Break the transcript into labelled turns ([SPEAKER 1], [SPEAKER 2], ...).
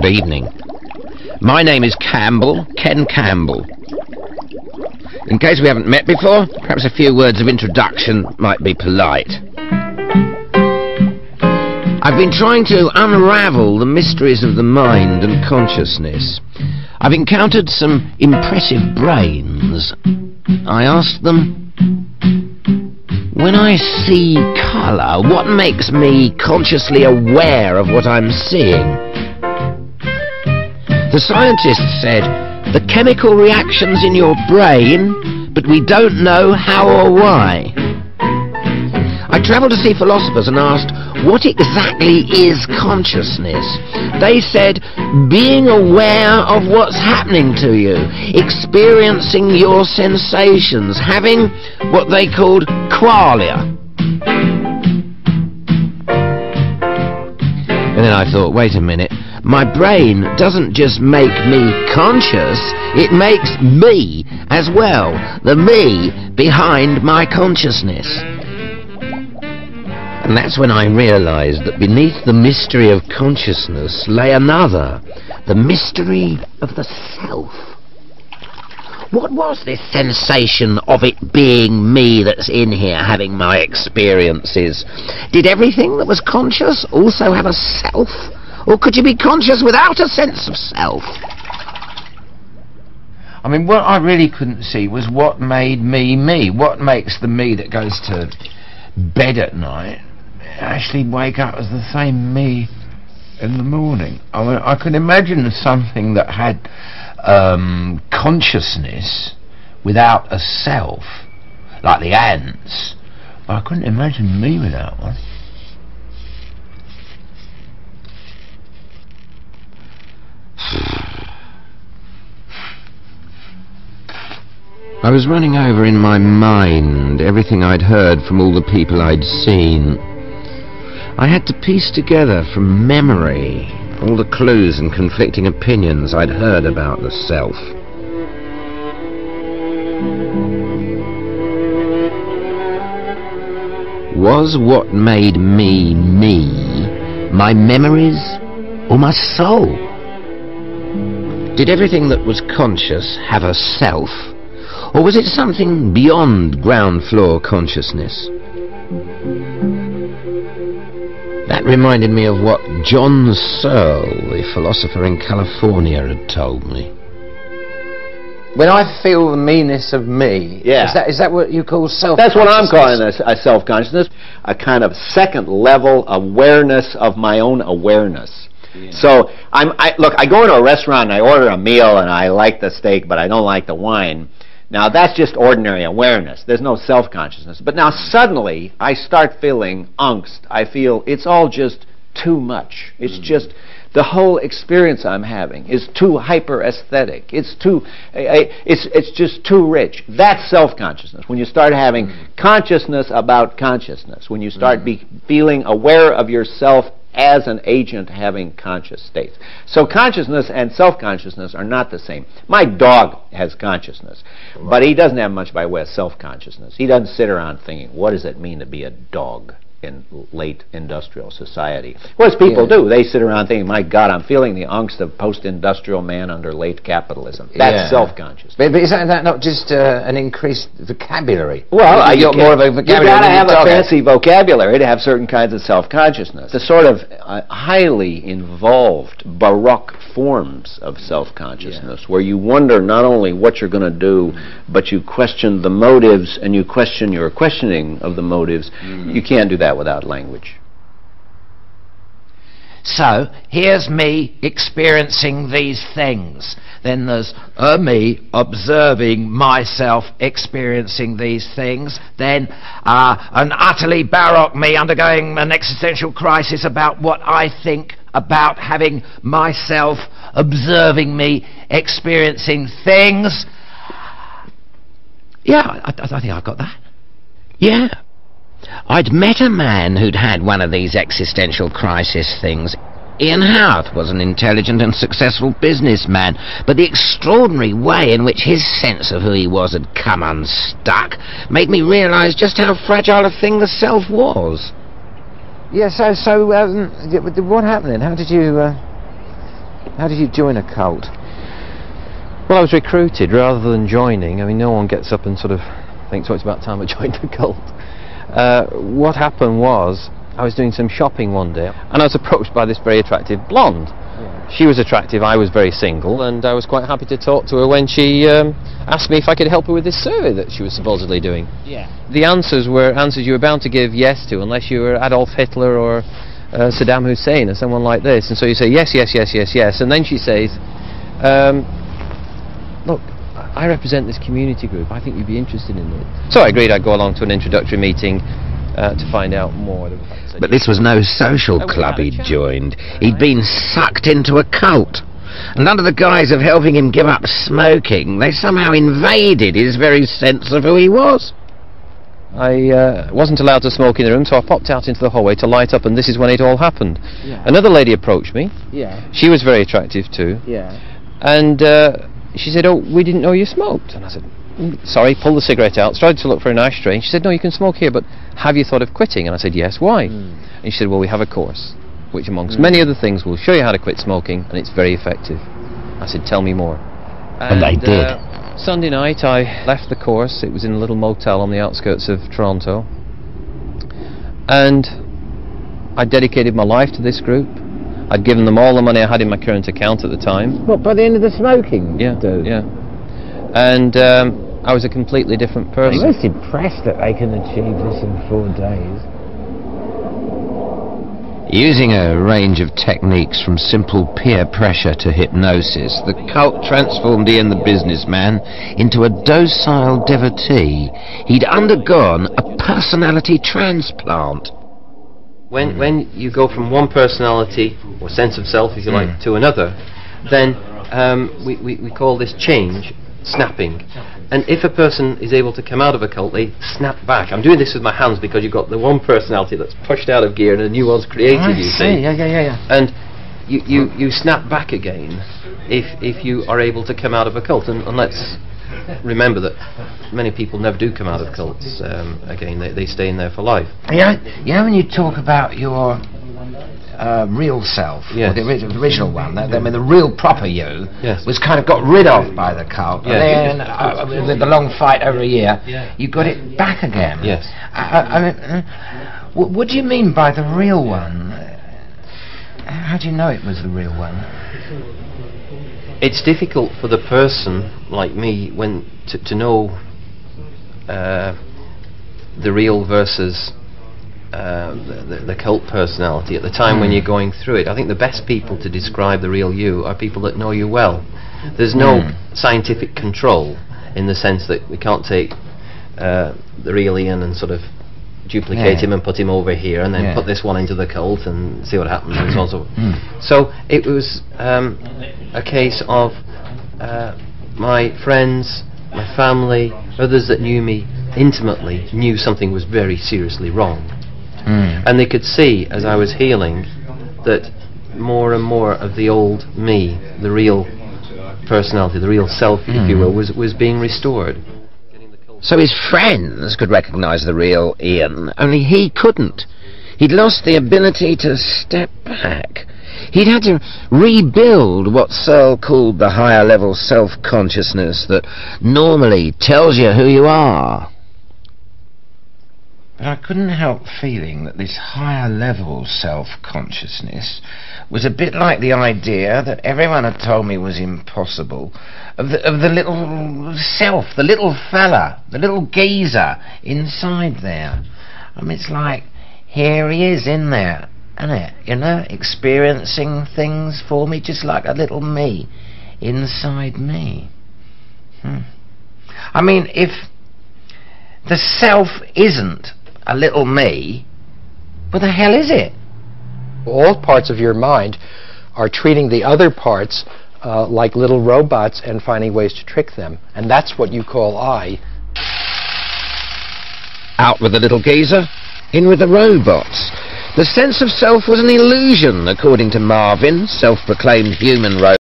[SPEAKER 1] Good evening. My name is Campbell, Ken Campbell. In case we haven't met before, perhaps a few words of introduction might be polite. I've been trying to unravel the mysteries of the mind and consciousness. I've encountered some impressive brains. I asked them, when I see colour, what makes me consciously aware of what I'm seeing? The scientists said, the chemical reactions in your brain, but we don't know how or why. I travelled to see philosophers and asked, what exactly is consciousness? They said, being aware of what's happening to you, experiencing your sensations, having what they called qualia. And then I thought, wait a minute, my brain doesn't just make me conscious, it makes me as well, the me behind my consciousness. And that's when I realised that beneath the mystery of consciousness lay another, the mystery of the self. What was this sensation of it being me that's in here having my experiences? Did everything that was conscious also have a self? Or could you be conscious without a sense of self? I mean, what I really couldn't see was what made me me. What makes the me that goes to bed at night actually wake up as the same me in the morning? I mean, I could imagine something that had consciousness without a self, like the ants, but I couldn't imagine me without one. I was running over in my mind everything I'd heard from all the people I'd seen. I had to piece together from memory all the clues and conflicting opinions I'd heard about the self. Was what made me me my memories or my soul? Did everything that was conscious have a self? Or was it something beyond ground floor consciousness? That reminded me of what John Searle, the philosopher in California, had told me. When I feel the meanness of me, is that what you call self-consciousness?
[SPEAKER 2] That's what I'm calling a self-consciousness, a kind of second-level awareness of my own awareness. Yeah. So, look, I go into a restaurant and I order a meal and I like the steak, but I don't like the wine. Now, that's just ordinary awareness. There's no self-consciousness. But now, suddenly, I start feeling angst. I feel it's all just too much. It's just, the whole experience I'm having is too hyper-aesthetic. It's too, it's just too rich. That's self-consciousness. When you start having consciousness about consciousness, when you start feeling aware of yourself as an agent having conscious states. So consciousness and self-consciousness are not the same. My dog has consciousness, but he doesn't have much by way of self-consciousness. He doesn't sit around thinking, what does it mean to be a dog in late industrial society? Whereas people do. They sit around thinking, my God, I'm feeling the angst of post-industrial man under late capitalism. That's self-conscious.
[SPEAKER 1] But is that not just an increased vocabulary?
[SPEAKER 2] Well,
[SPEAKER 1] you've got more of a vocabulary.
[SPEAKER 2] You've got to have a fancy vocabulary to have certain kinds of self-consciousness. The sort of highly involved Baroque forms of self-consciousness, where you wonder not only what you're going to do, but you question the motives and you question your questioning of the motives. You can't do that without language.
[SPEAKER 1] So, here's me experiencing these things. Then there's me observing myself experiencing these things. Then an utterly baroque me undergoing an existential crisis about what I think about having myself observing me experiencing things. Yeah, I think I've got that. Yeah. I'd met a man who'd had one of these existential crisis things. Ian Howarth was an intelligent and successful businessman, but the extraordinary way in which his sense of who he was had come unstuck made me realise just how fragile a thing the self was. Yeah, so what happened then? How did you...
[SPEAKER 3] How did you join a cult?
[SPEAKER 4] Well, I was recruited rather than joining. I mean, no one gets up and sort of thinks, oh, it's about time I joined a cult. What happened was, I was doing some shopping one day, and I was approached by this very attractive blonde. Yeah. She was attractive, I was very single, and I was quite happy to talk to her when she asked me if I could help her with this survey that she was supposedly doing. Yeah. The answers were answers you were bound to give yes to, unless you were Adolf Hitler or Saddam Hussein or someone like this. And so you say yes, yes, yes, yes, yes, and then she says, look, I represent this community group, I think you'd be interested in it. So I agreed I'd go along to an introductory meeting to find out more.
[SPEAKER 1] But this was no social club he'd joined. He'd been sucked into a cult. And under the guise of helping him give up smoking, they somehow invaded his very sense of who he was.
[SPEAKER 4] I wasn't allowed to smoke in the room, so I popped out into the hallway to light up, and this is when it all happened. Yeah. Another lady approached me. Yeah. She was very attractive too. Yeah. And she said, oh, we didn't know you smoked. And I said, sorry, pulled the cigarette out, started to look for an ashtray, and she said, no, you can smoke here, but have you thought of quitting? And I said, yes, why? And she said, well, we have a course, which amongst many other things will show you how to quit smoking, and it's very effective. I said, tell me more.
[SPEAKER 1] And they did.
[SPEAKER 4] Sunday night I left the course. It was in a little motel on the outskirts of Toronto, and I dedicated my life to this group. I'd given them all the money I had in my current account at the time.
[SPEAKER 3] What, by the end of the smoking?
[SPEAKER 4] Yeah, yeah. And I was a completely different person.
[SPEAKER 3] I'm most impressed that they can achieve this in 4 days.
[SPEAKER 1] Using a range of techniques from simple peer pressure to hypnosis, the cult transformed Ian the businessman into a docile devotee. He'd undergone a personality transplant.
[SPEAKER 4] When you go from one personality, or sense of self, if you like, to another, then we call this change snapping. And if a person is able to come out of a cult, they snap back. I'm doing this with my hands because you've got the one personality that's pushed out of gear and a new one's created, you see.
[SPEAKER 3] Yeah.
[SPEAKER 4] And you snap back again if you are able to come out of a cult. And let's remember that many people never do come out of cults again. They stay in there for life.
[SPEAKER 3] Yeah, when you talk about your real self,
[SPEAKER 4] yes,
[SPEAKER 3] or the original one, the real proper you,
[SPEAKER 4] yes,
[SPEAKER 3] was kind of got rid of by the cult,
[SPEAKER 4] yes,
[SPEAKER 3] and then with the long fight over a year, you got it back again.
[SPEAKER 4] Yes.
[SPEAKER 3] What do you mean by the real one? How do you know it was the real one?
[SPEAKER 4] It's difficult for the person like me to know the real versus the cult personality at the time when you're going through it. I think the best people to describe the real you are people that know you well. There's no scientific control in the sense that we can't take the real Ian and sort of duplicate him and put him over here and then put this one into the cult and see what happens and so on. So it was a case of my friends, my family, others that knew me intimately knew something was very seriously wrong. And they could see, as I was healing, that more and more of the old me, the real personality, the real self, if you will, was being restored.
[SPEAKER 1] So his friends could recognise the real Ian, only he couldn't. He'd lost the ability to step back. He'd had to rebuild what Searle called the higher level self-consciousness that normally tells you who you are. But I couldn't help feeling that this higher level self-consciousness was a bit like the idea that everyone had told me was impossible, of the little self, the little fella, the little geezer inside there. I mean, it's like, here he is in there, isn't it? You know, experiencing things for me, just like a little me inside me. I mean, if the self isn't a little me, what the hell is it?
[SPEAKER 5] All parts of your mind are treating the other parts like little robots and finding ways to trick them. And that's what you call I.
[SPEAKER 1] Out with the little geezer, in with the robots. The sense of self was an illusion, according to Marvin, self-proclaimed human robot.